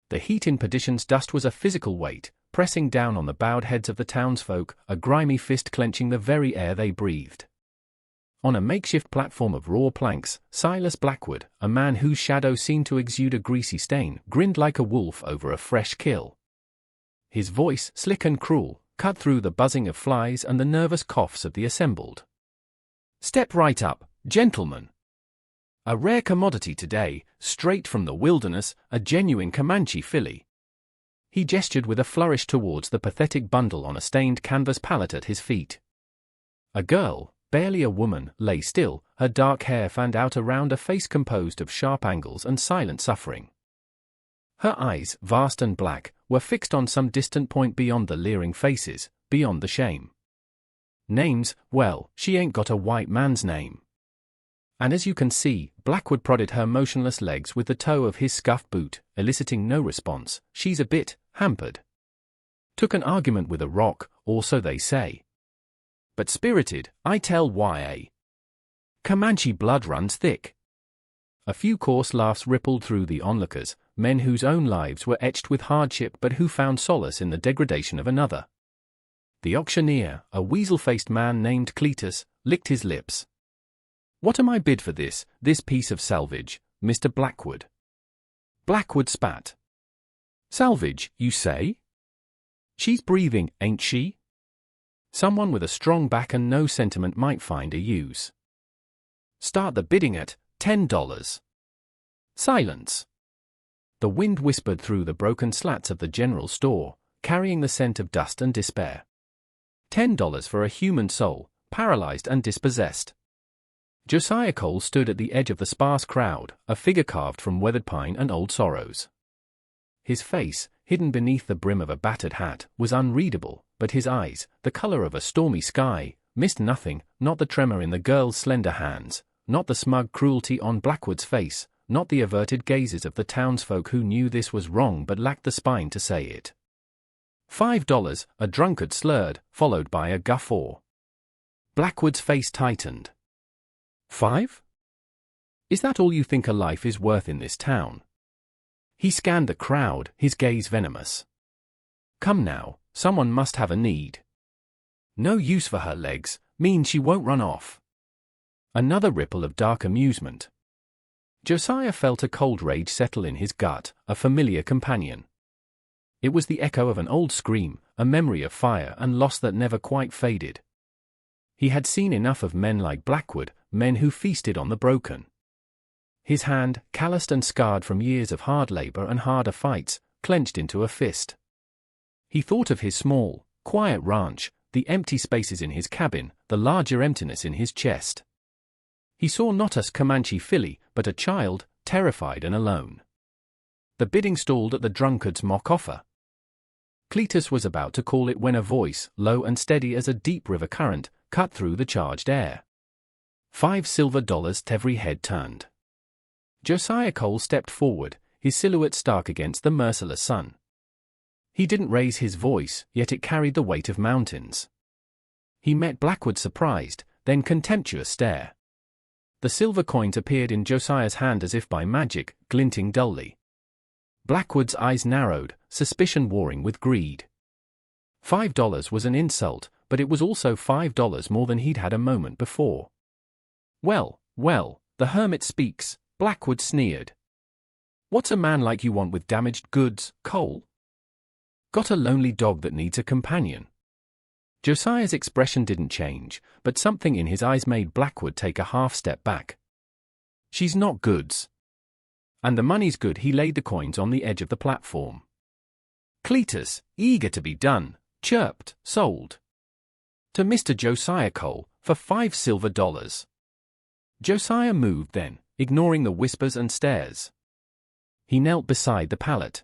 The heat in perdition's dust was a physical weight, pressing down on the bowed heads of the townsfolk, a grimy fist clenching the very air they breathed. On a makeshift platform of raw planks, Silas Blackwood, a man whose shadow seemed to exude a greasy stain, grinned like a wolf over a fresh kill. His voice, slick and cruel, cut through the buzzing of flies and the nervous coughs of the assembled. "Step right up, gentlemen. A rare commodity today, straight from the wilderness, a genuine Comanche filly." He gestured with a flourish towards the pathetic bundle on a stained canvas pallet at his feet. A girl, barely a woman, lay still, her dark hair fanned out around a face composed of sharp angles and silent suffering. Her eyes, vast and black, were fixed on some distant point beyond the leering faces, beyond the shame. Names, well, she ain't got a white man's name. And as you can see, Blackwood prodded her motionless legs with the toe of his scuffed boot, eliciting no response. "She's a bit hampered. Took an argument with a rock, or so they say. But spirited, I tell ya. Comanche blood runs thick." A few coarse laughs rippled through the onlookers, men whose own lives were etched with hardship but who found solace in the degradation of another. The auctioneer, a weasel-faced man named Cletus, licked his lips. "What am I bid for this piece of salvage, Mr. Blackwood?" Blackwood spat. "Salvage, you say? She's breathing, ain't she? Someone with a strong back and no sentiment might find a use. Start the bidding at $10. Silence." The wind whispered through the broken slats of the general store, carrying the scent of dust and despair. $10 for a human soul, paralyzed and dispossessed. Josiah Cole stood at the edge of the sparse crowd, a figure carved from weathered pine and old sorrows. His face, hidden beneath the brim of a battered hat, was unreadable, but his eyes, the color of a stormy sky, missed nothing, not the tremor in the girl's slender hands, not the smug cruelty on Blackwood's face, not the averted gazes of the townsfolk who knew this was wrong but lacked the spine to say it. $5, a drunkard slurred, followed by a guffaw. Blackwood's face tightened. $5? Is that all you think a life is worth in this town? He scanned the crowd, his gaze venomous. Come now, someone must have a need. No use for her legs, means she won't run off. Another ripple of dark amusement. Josiah felt a cold rage settle in his gut, a familiar companion. It was the echo of an old scream, a memory of fire and loss that never quite faded. He had seen enough of men like Blackwood, men who feasted on the broken. His hand, calloused and scarred from years of hard labor and harder fights, clenched into a fist. He thought of his small, quiet ranch, the empty spaces in his cabin, the larger emptiness in his chest. He saw not a Comanche filly, but a child, terrified and alone. The bidding stalled at the drunkard's mock offer. Cletus was about to call it when a voice, low and steady as a deep river current, cut through the charged air. $5 silver. Every head turned. Josiah Cole stepped forward, his silhouette stark against the merciless sun. He didn't raise his voice, yet it carried the weight of mountains. He met Blackwood's surprised, then contemptuous stare. The silver coins appeared in Josiah's hand as if by magic, glinting dully. Blackwood's eyes narrowed, suspicion warring with greed. $5 was an insult, but it was also $5 more than he'd had a moment before. Well, the hermit speaks, Blackwood sneered. What's a man like you want with damaged goods, Cole? Got a lonely dog that needs a companion? Josiah's expression didn't change, but something in his eyes made Blackwood take a half step back. She's not goods. And the money's good. He laid the coins on the edge of the platform. Cletus, eager to be done, chirped, sold. To Mr. Josiah Cole, for $5 silver. Josiah moved then, ignoring the whispers and stares. He knelt beside the pallet.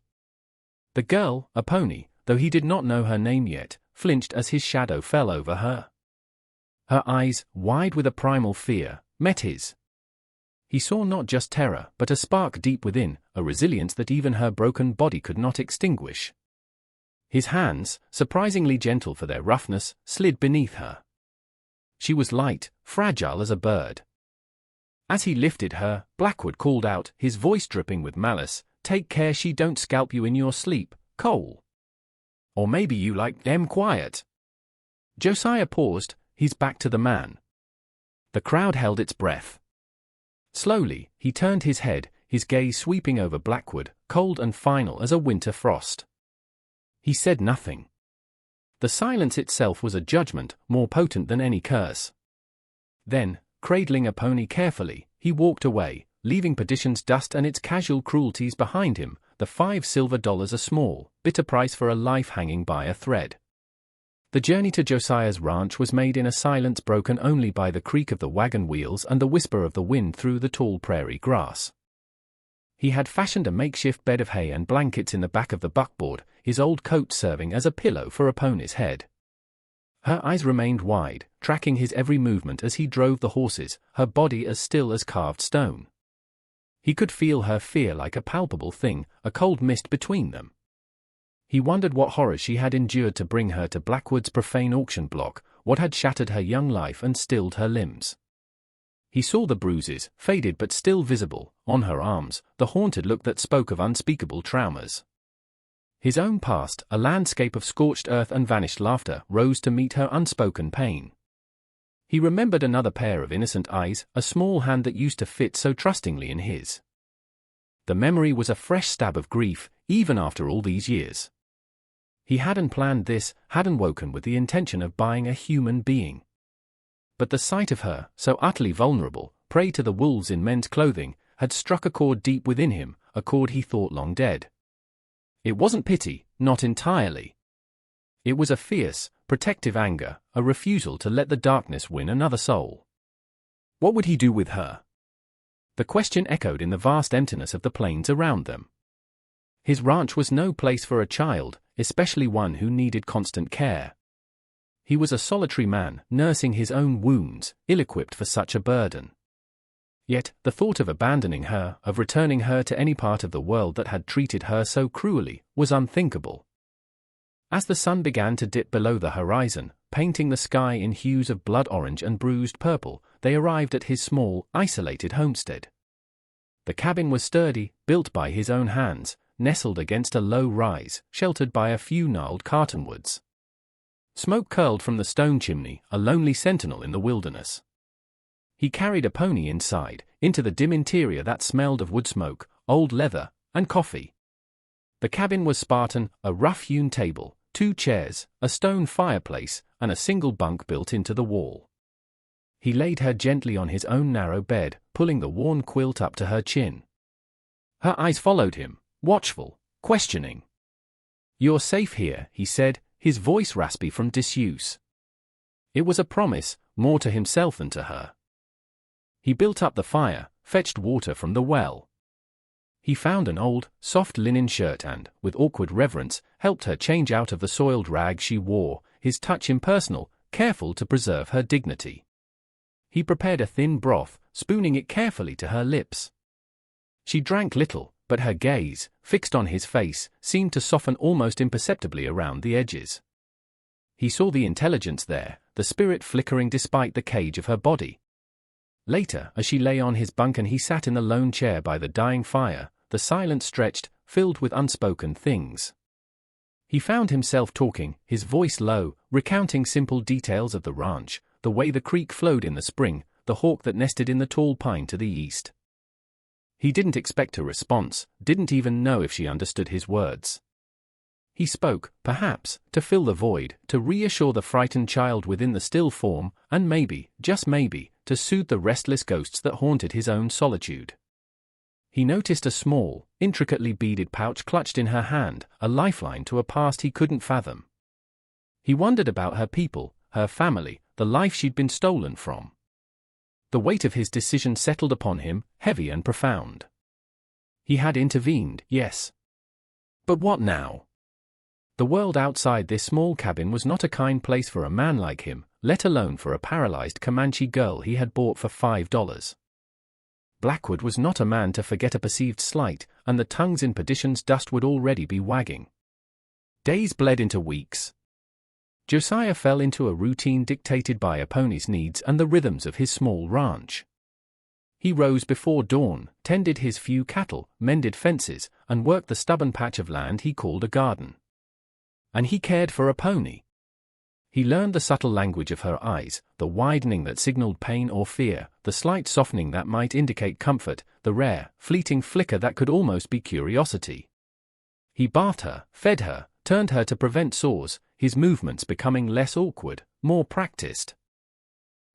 The girl, a pony, though he did not know her name yet, flinched as his shadow fell over her. Her eyes, wide with a primal fear, met his. He saw not just terror, but a spark deep within, a resilience that even her broken body could not extinguish. His hands, surprisingly gentle for their roughness, slid beneath her. She was light, fragile as a bird. As he lifted her, Blackwood called out, his voice dripping with malice, take care she don't scalp you in your sleep, Cole. Or maybe you like them quiet." Josiah paused, his back to the man. The crowd held its breath. Slowly, he turned his head, his gaze sweeping over Blackwood, cold and final as a winter frost. He said nothing. The silence itself was a judgment, more potent than any curse. Then, cradling a pony carefully, he walked away, leaving perdition's dust and its casual cruelties behind him, the $5 silver a small, bitter price for a life hanging by a thread. The journey to Josiah's ranch was made in a silence broken only by the creak of the wagon wheels and the whisper of the wind through the tall prairie grass. He had fashioned a makeshift bed of hay and blankets in the back of the buckboard, his old coat serving as a pillow for a pony's head. Her eyes remained wide, tracking his every movement as he drove the horses, her body as still as carved stone. He could feel her fear like a palpable thing, a cold mist between them. He wondered what horrors she had endured to bring her to Blackwood's profane auction block, what had shattered her young life and stilled her limbs. He saw the bruises, faded but still visible, on her arms, the haunted look that spoke of unspeakable traumas. His own past, a landscape of scorched earth and vanished laughter, rose to meet her unspoken pain. He remembered another pair of innocent eyes, a small hand that used to fit so trustingly in his. The memory was a fresh stab of grief, even after all these years. He hadn't planned this, hadn't woken with the intention of buying a human being. But the sight of her, so utterly vulnerable, prey to the wolves in men's clothing, had struck a chord deep within him, a chord he thought long dead. It wasn't pity, not entirely. It was a fierce, protective anger, a refusal to let the darkness win another soul. What would he do with her? The question echoed in the vast emptiness of the plains around them. His ranch was no place for a child, especially one who needed constant care. He was a solitary man, nursing his own wounds, ill-equipped for such a burden. Yet, the thought of abandoning her, of returning her to any part of the world that had treated her so cruelly, was unthinkable. As the sun began to dip below the horizon, painting the sky in hues of blood orange and bruised purple, they arrived at his small, isolated homestead. The cabin was sturdy, built by his own hands, nestled against a low rise, sheltered by a few gnarled cottonwoods. Smoke curled from the stone chimney, a lonely sentinel in the wilderness. He carried a pony inside, into the dim interior that smelled of wood smoke, old leather, and coffee. The cabin was Spartan, a rough-hewn table, 2 chairs, a stone fireplace, and a single bunk built into the wall. He laid her gently on his own narrow bed, pulling the worn quilt up to her chin. Her eyes followed him, watchful, questioning. "You're safe here," he said, his voice raspy from disuse. It was a promise, more to himself than to her. He built up the fire, fetched water from the well. He found an old, soft linen shirt and, with awkward reverence, helped her change out of the soiled rag she wore, his touch impersonal, careful to preserve her dignity. He prepared a thin broth, spooning it carefully to her lips. She drank little, but her gaze, fixed on his face, seemed to soften almost imperceptibly around the edges. He saw the intelligence there, the spirit flickering despite the cage of her body. Later, as she lay on his bunk and he sat in the lone chair by the dying fire, the silence stretched, filled with unspoken things. He found himself talking, his voice low, recounting simple details of the ranch, the way the creek flowed in the spring, the hawk that nested in the tall pine to the east. He didn't expect a response, didn't even know if she understood his words. He spoke, perhaps, to fill the void, to reassure the frightened child within the still form, and maybe, just maybe, to soothe the restless ghosts that haunted his own solitude. He noticed a small, intricately beaded pouch clutched in her hand, a lifeline to a past he couldn't fathom. He wondered about her people, her family, the life she'd been stolen from. The weight of his decision settled upon him, heavy and profound. He had intervened, yes. But what now? The world outside this small cabin was not a kind place for a man like him, let alone for a paralyzed Comanche girl he had bought for $5. Blackwood was not a man to forget a perceived slight, and the tongues in perdition's dust would already be wagging. Days bled into weeks. Josiah fell into a routine dictated by a pony's needs and the rhythms of his small ranch. He rose before dawn, tended his few cattle, mended fences, and worked the stubborn patch of land he called a garden. And he cared for a pony. He learned the subtle language of her eyes, the widening that signaled pain or fear, the slight softening that might indicate comfort, the rare, fleeting flicker that could almost be curiosity. He bathed her, fed her, turned her to prevent sores, his movements becoming less awkward, more practiced.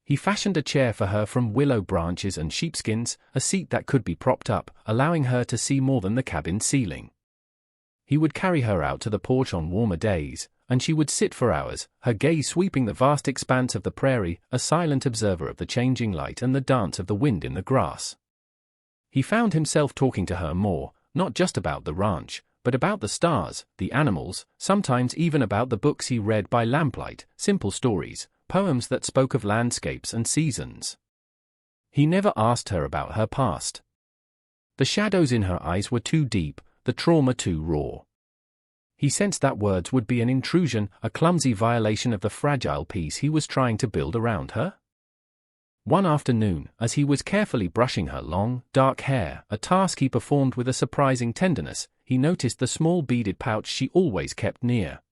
He fashioned a chair for her from willow branches and sheepskins, a seat that could be propped up, allowing her to see more than the cabin ceiling. He would carry her out to the porch on warmer days, and she would sit for hours, her gaze sweeping the vast expanse of the prairie, a silent observer of the changing light and the dance of the wind in the grass. He found himself talking to her more, not just about the ranch, but about the stars, the animals, sometimes even about the books he read by lamplight, simple stories, poems that spoke of landscapes and seasons. He never asked her about her past. The shadows in her eyes were too deep, the trauma too raw. He sensed that words would be an intrusion, a clumsy violation of the fragile peace he was trying to build around her. One afternoon, as he was carefully brushing her long, dark hair, a task he performed with a surprising tenderness, he noticed the small beaded pouch she always kept near.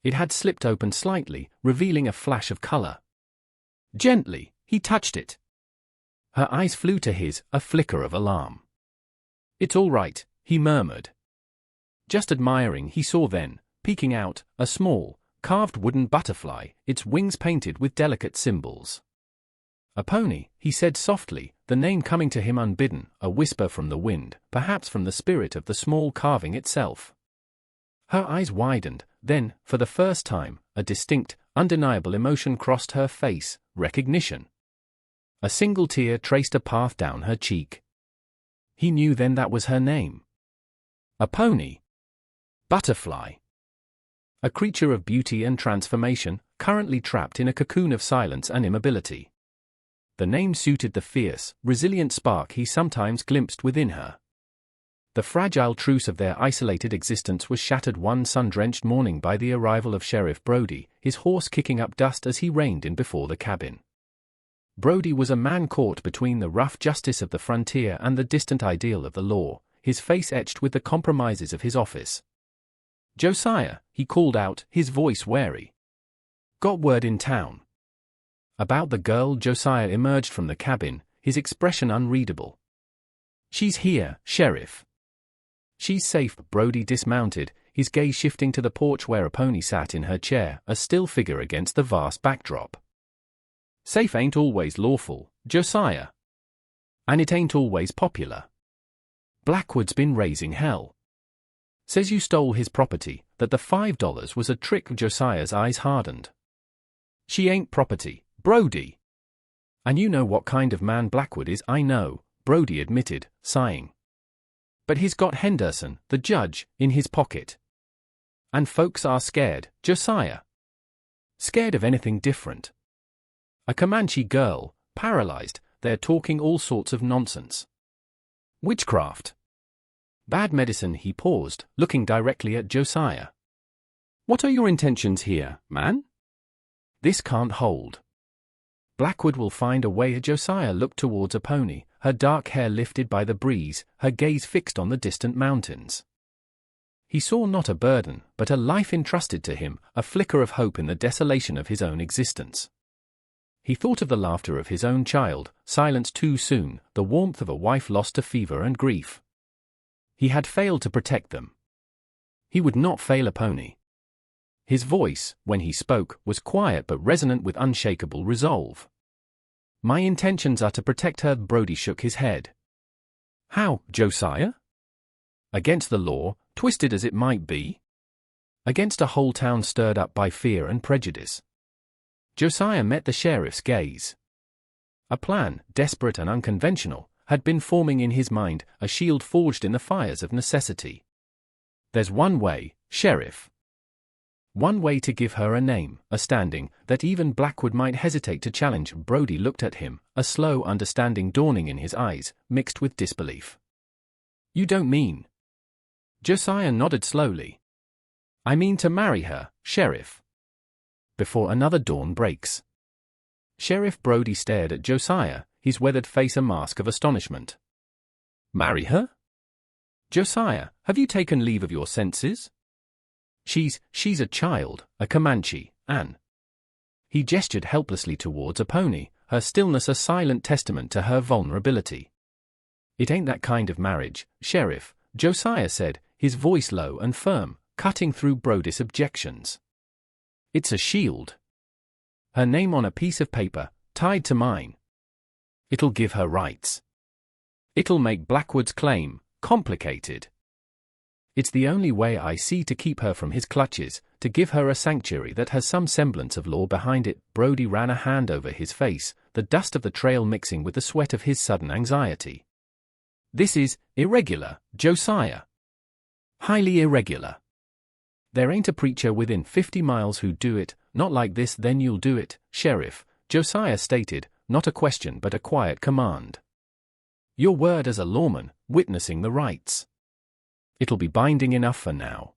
It had slipped open slightly, revealing a flash of color. Gently, he touched it. Her eyes flew to his, a flicker of alarm. "It's all right," he murmured. Just admiring, he saw then, peeking out, a small, carved wooden butterfly, its wings painted with delicate symbols. "A pony," he said softly, the name coming to him unbidden, a whisper from the wind, perhaps from the spirit of the small carving itself. Her eyes widened, then, for the first time, a distinct, undeniable emotion crossed her face, recognition. A single tear traced a path down her cheek. He knew then that was her name. A pony. Butterfly. A creature of beauty and transformation, currently trapped in a cocoon of silence and immobility. The name suited the fierce, resilient spark he sometimes glimpsed within her. The fragile truce of their isolated existence was shattered one sun-drenched morning by the arrival of Sheriff Brody, his horse kicking up dust as he reined in before the cabin. Brody was a man caught between the rough justice of the frontier and the distant ideal of the law, his face etched with the compromises of his office. "Josiah," he called out, his voice wary. "Got word in town." About the girl. Josiah emerged from the cabin, his expression unreadable. "She's here, Sheriff." "She's safe." Brody dismounted, his gaze shifting to the porch where a pony sat in her chair, a still figure against the vast backdrop. "Safe ain't always lawful, Josiah. And it ain't always popular. Blackwood's been raising hell. Says you stole his property, that the $5 was a trick." Josiah's eyes hardened. "She ain't property, Brody. And you know what kind of man Blackwood is." "I know," Brody admitted, sighing. "But he's got Henderson, the judge, in his pocket. And folks are scared, Josiah. Scared of anything different. A Comanche girl, paralyzed, they're talking all sorts of nonsense. Witchcraft. Bad medicine." He paused, looking directly at Josiah. "What are your intentions here, man? This can't hold. Blackwood will find a way." Josiah looked towards a pony, her dark hair lifted by the breeze, her gaze fixed on the distant mountains. He saw not a burden, but a life entrusted to him, a flicker of hope in the desolation of his own existence. He thought of the laughter of his own child, silenced too soon, the warmth of a wife lost to fever and grief. He had failed to protect them. He would not fail a pony. His voice, when he spoke, was quiet but resonant with unshakable resolve. "My intentions are to protect her." Brody shook his head. "How, Josiah? Against the law, twisted as it might be? Against a whole town stirred up by fear and prejudice?" Josiah met the sheriff's gaze. A plan, desperate and unconventional, had been forming in his mind, a shield forged in the fires of necessity. "There's one way, Sheriff. One way to give her a name, a standing, that even Blackwood might hesitate to challenge." Brody looked at him, a slow understanding dawning in his eyes, mixed with disbelief. "You don't mean?" Josiah nodded slowly. "I mean to marry her, Sheriff. Before another dawn breaks." Sheriff Brody stared at Josiah, his weathered face a mask of astonishment. Marry her? Josiah, have you taken leave of your senses? She's a child, a Comanche, Anne. He gestured helplessly towards a pony, her stillness a silent testament to her vulnerability. It ain't that kind of marriage, Sheriff, Josiah said, his voice low and firm, cutting through Brody's objections. It's a shield. Her name on a piece of paper, tied to mine. It'll give her rights. It'll make Blackwood's claim complicated. It's the only way I see to keep her from his clutches, to give her a sanctuary that has some semblance of law behind it. Brody ran a hand over his face, the dust of the trail mixing with the sweat of his sudden anxiety. This is irregular, Josiah. Highly irregular. There ain't a preacher within 50 miles who'd do it. Not like this. Then you'll do it, Sheriff, Josiah stated, not a question but a quiet command. Your word as a lawman, witnessing the rights. It'll be binding enough for now.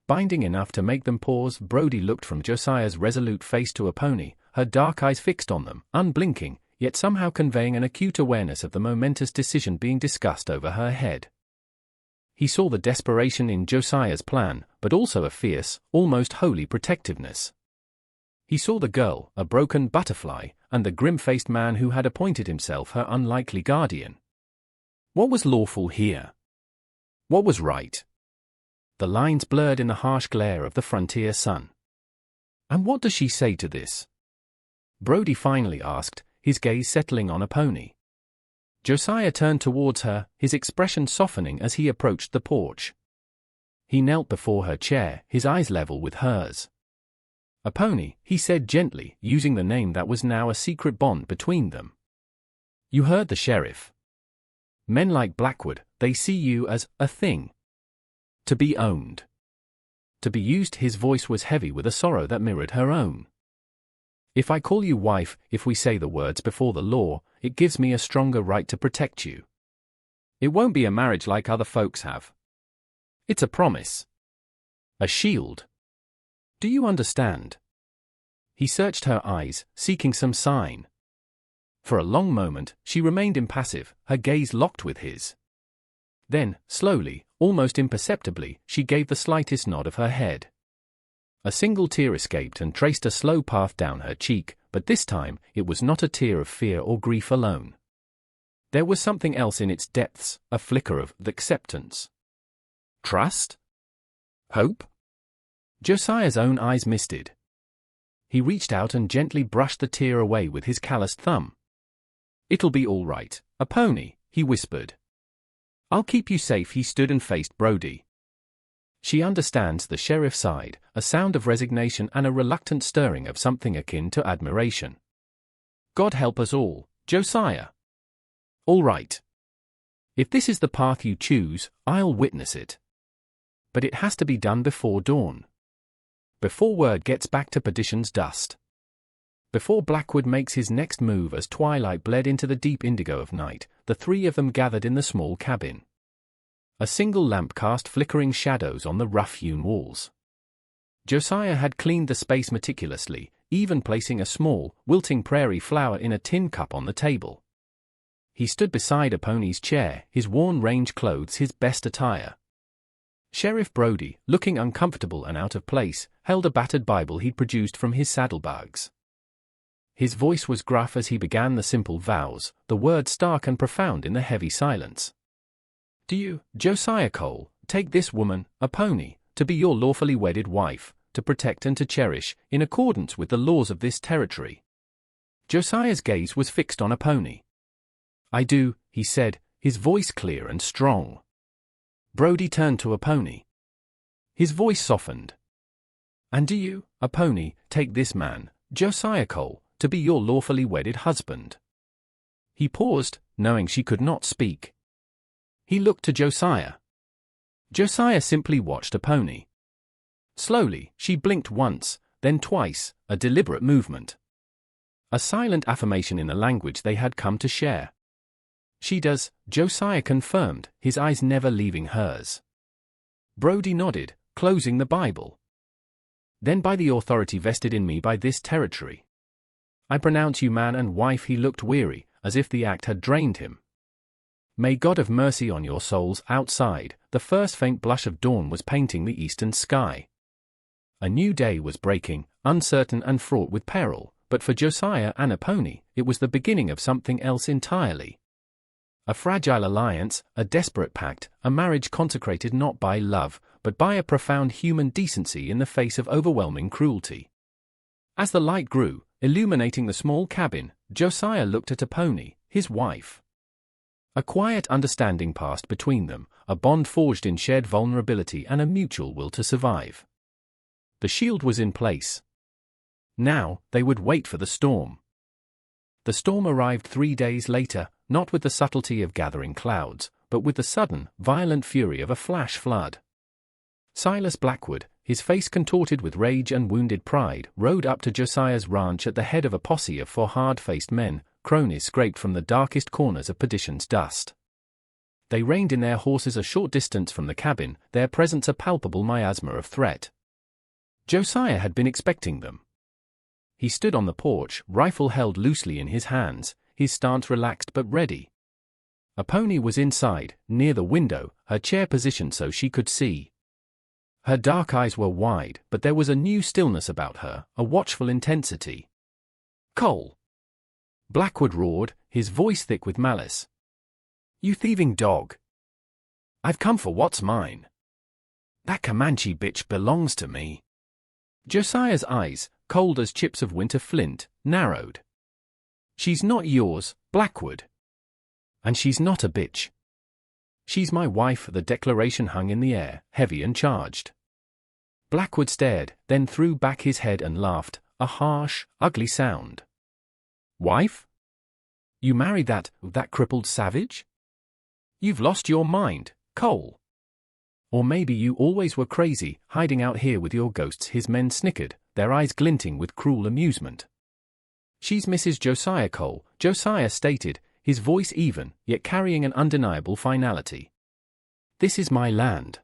Binding enough to make them pause. Brody looked from Josiah's resolute face to a pony, her dark eyes fixed on them, unblinking, yet somehow conveying an acute awareness of the momentous decision being discussed over her head. He saw the desperation in Josiah's plan, but also a fierce, almost holy protectiveness. He saw the girl, a broken butterfly, and the grim-faced man who had appointed himself her unlikely guardian. What was lawful here? What was right? The lines blurred in the harsh glare of the frontier sun. And what does she say to this? Brody finally asked, his gaze settling on a pony. Josiah turned towards her, his expression softening as he approached the porch. He knelt before her chair, his eyes level with hers. A pony, he said gently, using the name that was now a secret bond between them. You heard the sheriff. Men like Blackwood, they see you as a thing. To be owned. To be used. His voice was heavy with a sorrow that mirrored her own. If I call you wife, if we say the words before the law, it gives me a stronger right to protect you. It won't be a marriage like other folks have. It's a promise. A shield. Do you understand? He searched her eyes, seeking some sign. For a long moment, she remained impassive, her gaze locked with his. Then, slowly, almost imperceptibly, she gave the slightest nod of her head. A single tear escaped and traced a slow path down her cheek, but this time, it was not a tear of fear or grief alone. There was something else in its depths, a flicker of acceptance. Trust? Hope? Josiah's own eyes misted. He reached out and gently brushed the tear away with his calloused thumb. It'll be all right, a pony, he whispered. I'll keep you safe. He stood and faced Brody. She understands, the sheriff sighed, a sound of resignation and a reluctant stirring of something akin to admiration. God help us all, Josiah. All right. If this is the path you choose, I'll witness it. But it has to be done before dawn. Before word gets back to Perdition's dust. Before Blackwood makes his next move. As twilight bled into the deep indigo of night, the three of them gathered in the small cabin. A single lamp cast flickering shadows on the rough-hewn walls. Josiah had cleaned the space meticulously, even placing a small, wilting prairie flower in a tin cup on the table. He stood beside a pony's chair, his worn range clothes his best attire. Sheriff Brody, looking uncomfortable and out of place, held a battered Bible he'd produced from his saddlebags. His voice was gruff as he began the simple vows, the words stark and profound in the heavy silence. Do you, Josiah Cole, take this woman, a pony, to be your lawfully wedded wife, to protect and to cherish, in accordance with the laws of this territory? Josiah's gaze was fixed on a pony. I do, he said, his voice clear and strong. Brody turned to a pony. His voice softened. And do you, a pony, take this man, Josiah Cole, to be your lawfully wedded husband? He paused, knowing she could not speak. He looked to Josiah. Josiah simply watched a pony. Slowly, she blinked once, then twice, a deliberate movement. A silent affirmation in the language they had come to share. She does, Josiah confirmed, his eyes never leaving hers. Brody nodded, closing the Bible. Then by the authority vested in me by this territory, I pronounce you man and wife. He looked weary, as if the act had drained him. May God have mercy on your souls. Outside, the first faint blush of dawn was painting the eastern sky. A new day was breaking, uncertain and fraught with peril, but for Josiah and a pony, it was the beginning of something else entirely. A fragile alliance, a desperate pact, a marriage consecrated not by love, but by a profound human decency in the face of overwhelming cruelty. As the light grew, illuminating the small cabin, Josiah looked at a pony, his wife. A quiet understanding passed between them, a bond forged in shared vulnerability and a mutual will to survive. The shield was in place. Now, they would wait for the storm. The storm arrived 3 days later, not with the subtlety of gathering clouds, but with the sudden, violent fury of a flash flood. Silas Blackwood, his face contorted with rage and wounded pride, rode up to Josiah's ranch at the head of a posse of 4 hard-faced men, cronies scraped from the darkest corners of perdition's dust. They reined in their horses a short distance from the cabin, their presence a palpable miasma of threat. Josiah had been expecting them. He stood on the porch, rifle held loosely in his hands, his stance relaxed but ready. A pony was inside, near the window, her chair positioned so she could see. Her dark eyes were wide, but there was a new stillness about her, a watchful intensity. "Cole!" Blackwood roared, his voice thick with malice. "You thieving dog! I've come for what's mine. That Comanche bitch belongs to me." Josiah's eyes, cold as chips of winter flint, narrowed. "She's not yours, Blackwood. And she's not a bitch. She's my wife." The declaration hung in the air, heavy and charged. Blackwood stared, then threw back his head and laughed, a harsh, ugly sound. "Wife? You married that crippled savage? You've lost your mind, Cole. Or maybe you always were crazy, hiding out here with your ghosts." His men snickered, their eyes glinting with cruel amusement. "She's Mrs. Josiah Cole," Josiah stated, his voice even, yet carrying an undeniable finality. "This is my land.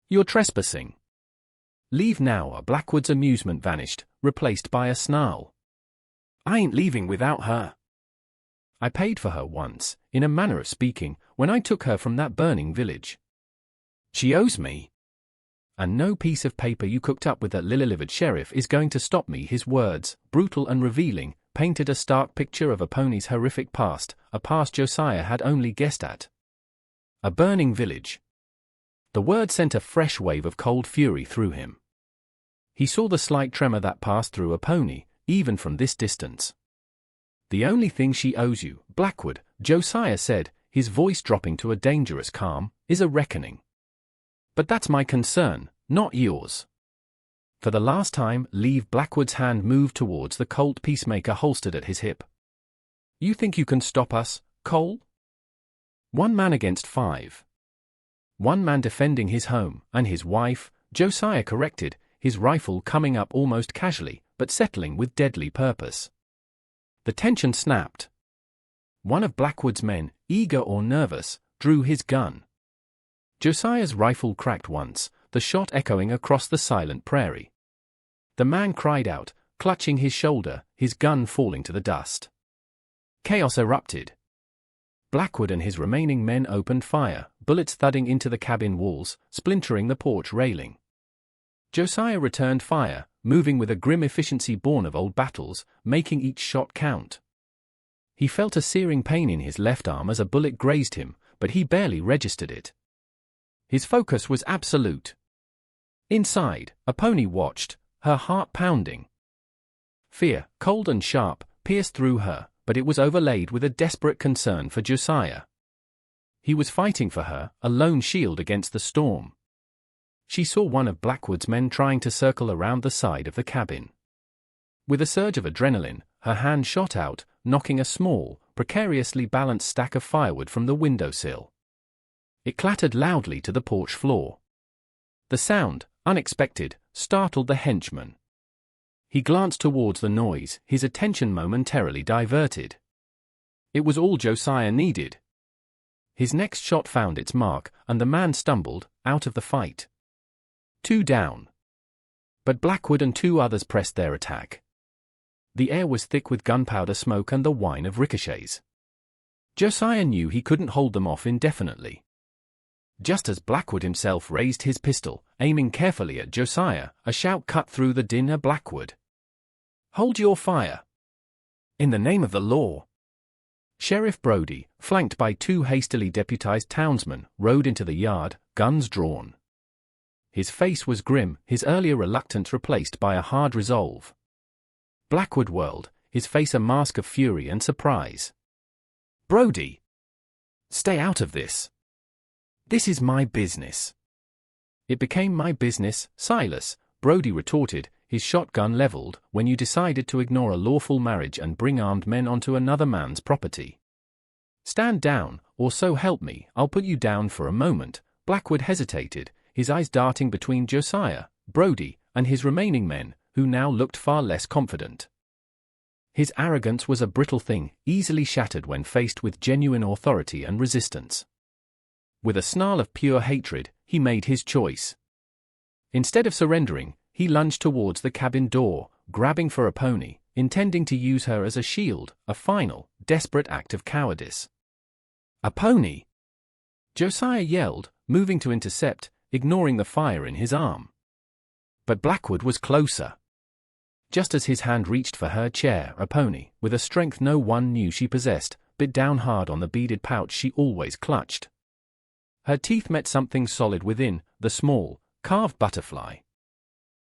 You're trespassing. Leave now." Blackwood's amusement vanished, replaced by a snarl. "I ain't leaving without her. I paid for her once, in a manner of speaking, when I took her from that burning village. She owes me. And no piece of paper you cooked up with that lily-livered sheriff is going to stop me." His words, brutal and revealing, painted a stark picture of a pony's horrific past, a past Josiah had only guessed at. A burning village. The word sent a fresh wave of cold fury through him. He saw the slight tremor that passed through a pony, even from this distance. "The only thing she owes you, Blackwood," Josiah said, his voice dropping to a dangerous calm, "is a reckoning. But that's my concern, not yours." For the last time, Blackwood's hand moved towards the Colt peacemaker holstered at his hip. "You think you can stop us, Cole? 1 man against 5. 1 man defending his home, and his wife," Josiah corrected, his rifle coming up almost casually, but settling with deadly purpose. The tension snapped. One of Blackwood's men, eager or nervous, drew his gun. Josiah's rifle cracked once, the shot echoing across the silent prairie. The man cried out, clutching his shoulder, his gun falling to the dust. Chaos erupted. Blackwood and his remaining men opened fire, bullets thudding into the cabin walls, splintering the porch railing. Josiah returned fire, moving with a grim efficiency born of old battles, making each shot count. He felt a searing pain in his left arm as a bullet grazed him, but he barely registered it. His focus was absolute. Inside, a pony watched, her heart pounding. Fear, cold and sharp, pierced through her, but it was overlaid with a desperate concern for Josiah. He was fighting for her, a lone shield against the storm. She saw one of Blackwood's men trying to circle around the side of the cabin. With a surge of adrenaline, her hand shot out, knocking a small, precariously balanced stack of firewood from the windowsill. It clattered loudly to the porch floor. The sound, unexpected, startled the henchman. He glanced towards the noise, his attention momentarily diverted. It was all Josiah needed. His next shot found its mark, and the man stumbled, out of the fight. 2 down. But Blackwood and 2 others pressed their attack. The air was thick with gunpowder smoke and the whine of ricochets. Josiah knew he couldn't hold them off indefinitely. Just as Blackwood himself raised his pistol, aiming carefully at Josiah, a shout cut through the din of Blackwood. "Hold your fire! In the name of the law!" Sheriff Brody, flanked by two hastily deputized townsmen, rode into the yard, guns drawn. His face was grim, his earlier reluctance replaced by a hard resolve. Blackwood whirled, his face a mask of fury and surprise. "Brody! Stay out of this! This is my business." "It became my business, Silas," Brody retorted, his shotgun leveled, "when you decided to ignore a lawful marriage and bring armed men onto another man's property. Stand down, or so help me, I'll put you down for a moment." Blackwood hesitated, his eyes darting between Josiah, Brody, and his remaining men, who now looked far less confident. His arrogance was a brittle thing, easily shattered when faced with genuine authority and resistance. With a snarl of pure hatred, he made his choice. Instead of surrendering, he lunged towards the cabin door, grabbing for a pony, intending to use her as a shield, a final, desperate act of cowardice. "A pony!" Josiah yelled, moving to intercept, ignoring the fire in his arm. But Blackwood was closer. Just as his hand reached for her chair, a pony, with a strength no one knew she possessed, bit down hard on the beaded pouch she always clutched. Her teeth met something solid within, the small, carved butterfly.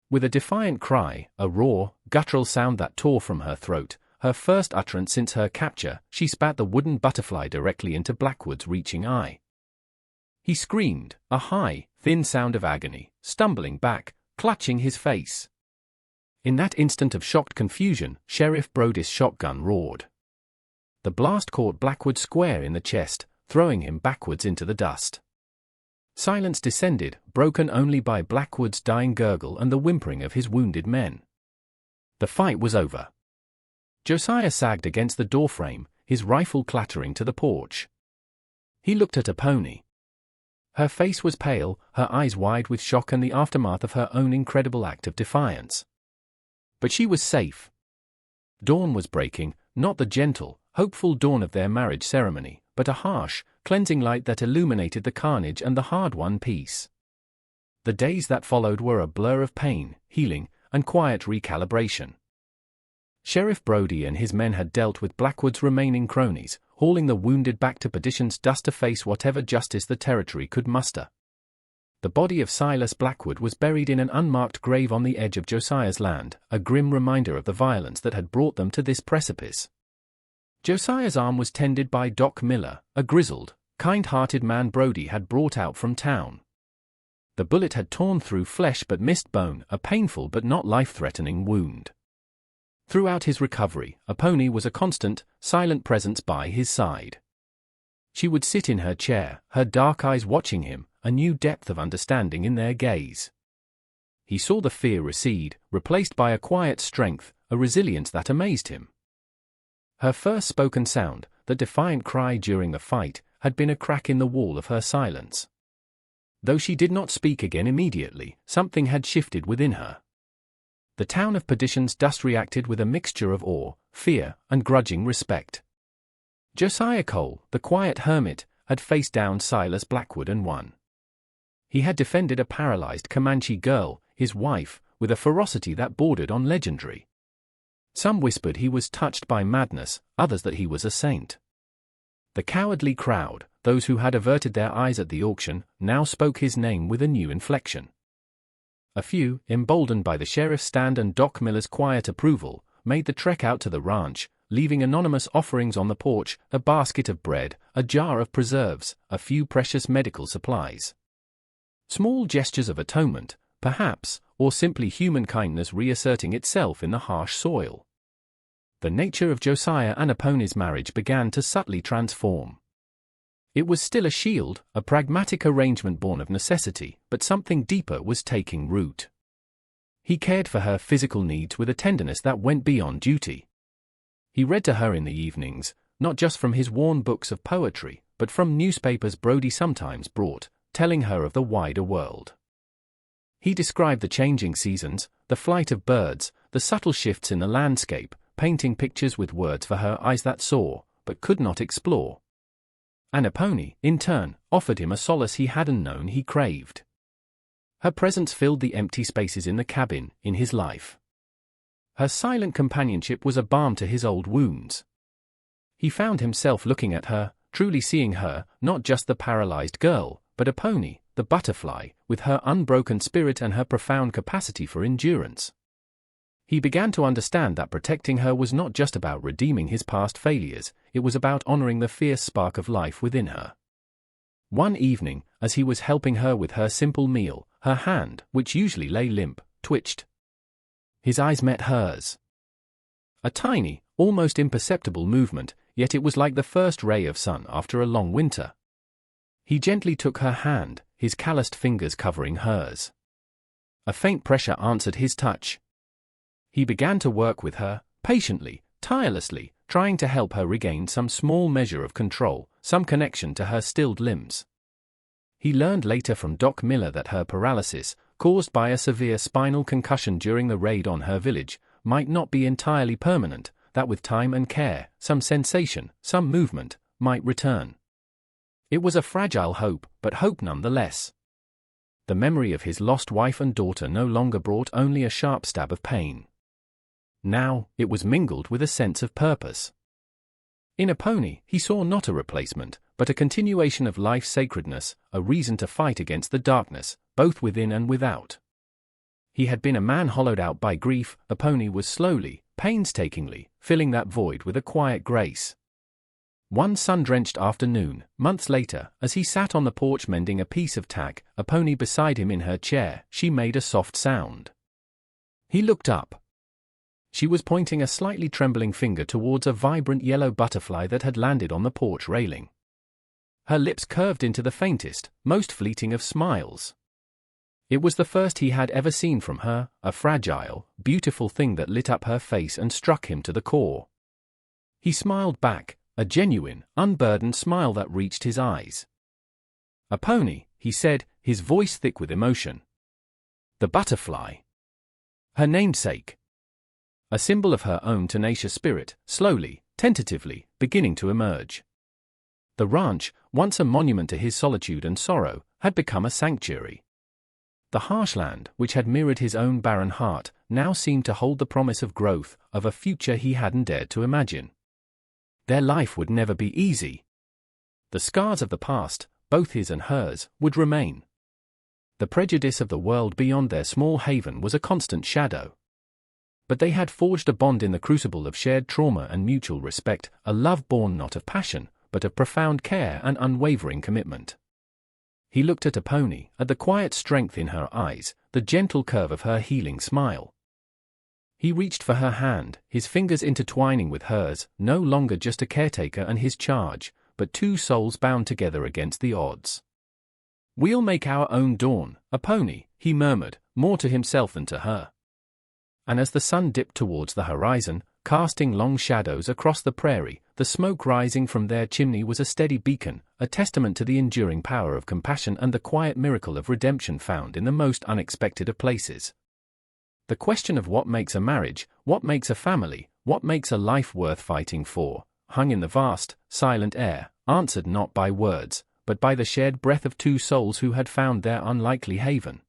With a defiant cry, a raw, guttural sound that tore from her throat, her first utterance since her capture, she spat the wooden butterfly directly into Blackwood's reaching eye. He screamed, a high, thin sound of agony, stumbling back, clutching his face. In that instant of shocked confusion, Sheriff Brody's shotgun roared. The blast caught Blackwood square in the chest, throwing him backwards into the dust. Silence descended, broken only by Blackwood's dying gurgle and the whimpering of his wounded men. The fight was over. Josiah sagged against the doorframe, his rifle clattering to the porch. He looked at a pony. Her face was pale, her eyes wide with shock and the aftermath of her own incredible act of defiance. But she was safe. Dawn was breaking, not the gentle, hopeful dawn of their marriage ceremony, but a harsh, cleansing light that illuminated the carnage and the hard-won peace. The days that followed were a blur of pain, healing, and quiet recalibration. Sheriff Brody and his men had dealt with Blackwood's remaining cronies, hauling the wounded back to Perdition's dust to face whatever justice the territory could muster. The body of Silas Blackwood was buried in an unmarked grave on the edge of Josiah's land, a grim reminder of the violence that had brought them to this precipice. Josiah's arm was tended by Doc Miller, a grizzled, kind-hearted man Brody had brought out from town. The bullet had torn through flesh but missed bone, a painful but not life-threatening wound. Throughout his recovery, a pony was a constant, silent presence by his side. She would sit in her chair, her dark eyes watching him, a new depth of understanding in their gaze. He saw the fear recede, replaced by a quiet strength, a resilience that amazed him. Her first spoken sound, the defiant cry during the fight, had been a crack in the wall of her silence. Though she did not speak again immediately, something had shifted within her. The town of Perdition's dust reacted with a mixture of awe, fear, and grudging respect. Josiah Cole, the quiet hermit, had faced down Silas Blackwood and won. He had defended a paralyzed Comanche girl, his wife, with a ferocity that bordered on legendary. Some whispered he was touched by madness, others that he was a saint. The cowardly crowd, those who had averted their eyes at the auction, now spoke his name with a new inflection. A few, emboldened by the sheriff's stand and Doc Miller's quiet approval, made the trek out to the ranch, leaving anonymous offerings on the porch, a basket of bread, a jar of preserves, a few precious medical supplies. Small gestures of atonement, perhaps, or simply human kindness reasserting itself in the harsh soil. The nature of Josiah and Aponi's marriage began to subtly transform. It was still a shield, a pragmatic arrangement born of necessity, but something deeper was taking root. He cared for her physical needs with a tenderness that went beyond duty. He read to her in the evenings, not just from his worn books of poetry, but from newspapers Brody sometimes brought, telling her of the wider world. He described the changing seasons, the flight of birds, the subtle shifts in the landscape, painting pictures with words for her eyes that saw, but could not explore. And a pony, in turn, offered him a solace he hadn't known he craved. Her presence filled the empty spaces in the cabin, in his life. Her silent companionship was a balm to his old wounds. He found himself looking at her, truly seeing her, not just the paralyzed girl, but a pony, the butterfly, with her unbroken spirit and her profound capacity for endurance. He began to understand that protecting her was not just about redeeming his past failures, it was about honoring the fierce spark of life within her. One evening, as he was helping her with her simple meal, her hand, which usually lay limp, twitched. His eyes met hers. A tiny, almost imperceptible movement, yet it was like the first ray of sun after a long winter. He gently took her hand, his calloused fingers covering hers. A faint pressure answered his touch. He began to work with her, patiently, tirelessly, trying to help her regain some small measure of control, some connection to her stilled limbs. He learned later from Doc Miller that her paralysis, caused by a severe spinal concussion during the raid on her village, might not be entirely permanent, that with time and care, some sensation, some movement, might return. It was a fragile hope, but hope nonetheless. The memory of his lost wife and daughter no longer brought only a sharp stab of pain. Now, it was mingled with a sense of purpose. In a pony, he saw not a replacement, but a continuation of life's sacredness, a reason to fight against the darkness, both within and without. He had been a man hollowed out by grief, a pony was slowly, painstakingly, filling that void with a quiet grace. One sun-drenched afternoon, months later, as he sat on the porch mending a piece of tack, a pony beside him in her chair, she made a soft sound. He looked up. She was pointing a slightly trembling finger towards a vibrant yellow butterfly that had landed on the porch railing. Her lips curved into the faintest, most fleeting of smiles. It was the first he had ever seen from her, a fragile, beautiful thing that lit up her face and struck him to the core. He smiled back, a genuine, unburdened smile that reached his eyes. "A pony," he said, his voice thick with emotion. "The butterfly. Her namesake. A symbol of her own tenacious spirit, slowly, tentatively, beginning to emerge." The ranch, once a monument to his solitude and sorrow, had become a sanctuary. The harsh land, which had mirrored his own barren heart, now seemed to hold the promise of growth, of a future he hadn't dared to imagine. Their life would never be easy. The scars of the past, both his and hers, would remain. The prejudice of the world beyond their small haven was a constant shadow. But they had forged a bond in the crucible of shared trauma and mutual respect, a love born not of passion, but of profound care and unwavering commitment. He looked at a pony, at the quiet strength in her eyes, the gentle curve of her healing smile. He reached for her hand, his fingers intertwining with hers, no longer just a caretaker and his charge, but two souls bound together against the odds. "We'll make our own dawn, a pony," he murmured, more to himself than to her. And as the sun dipped towards the horizon, casting long shadows across the prairie, the smoke rising from their chimney was a steady beacon, a testament to the enduring power of compassion and the quiet miracle of redemption found in the most unexpected of places. The question of what makes a marriage, what makes a family, what makes a life worth fighting for, hung in the vast, silent air, answered not by words, but by the shared breath of two souls who had found their unlikely haven.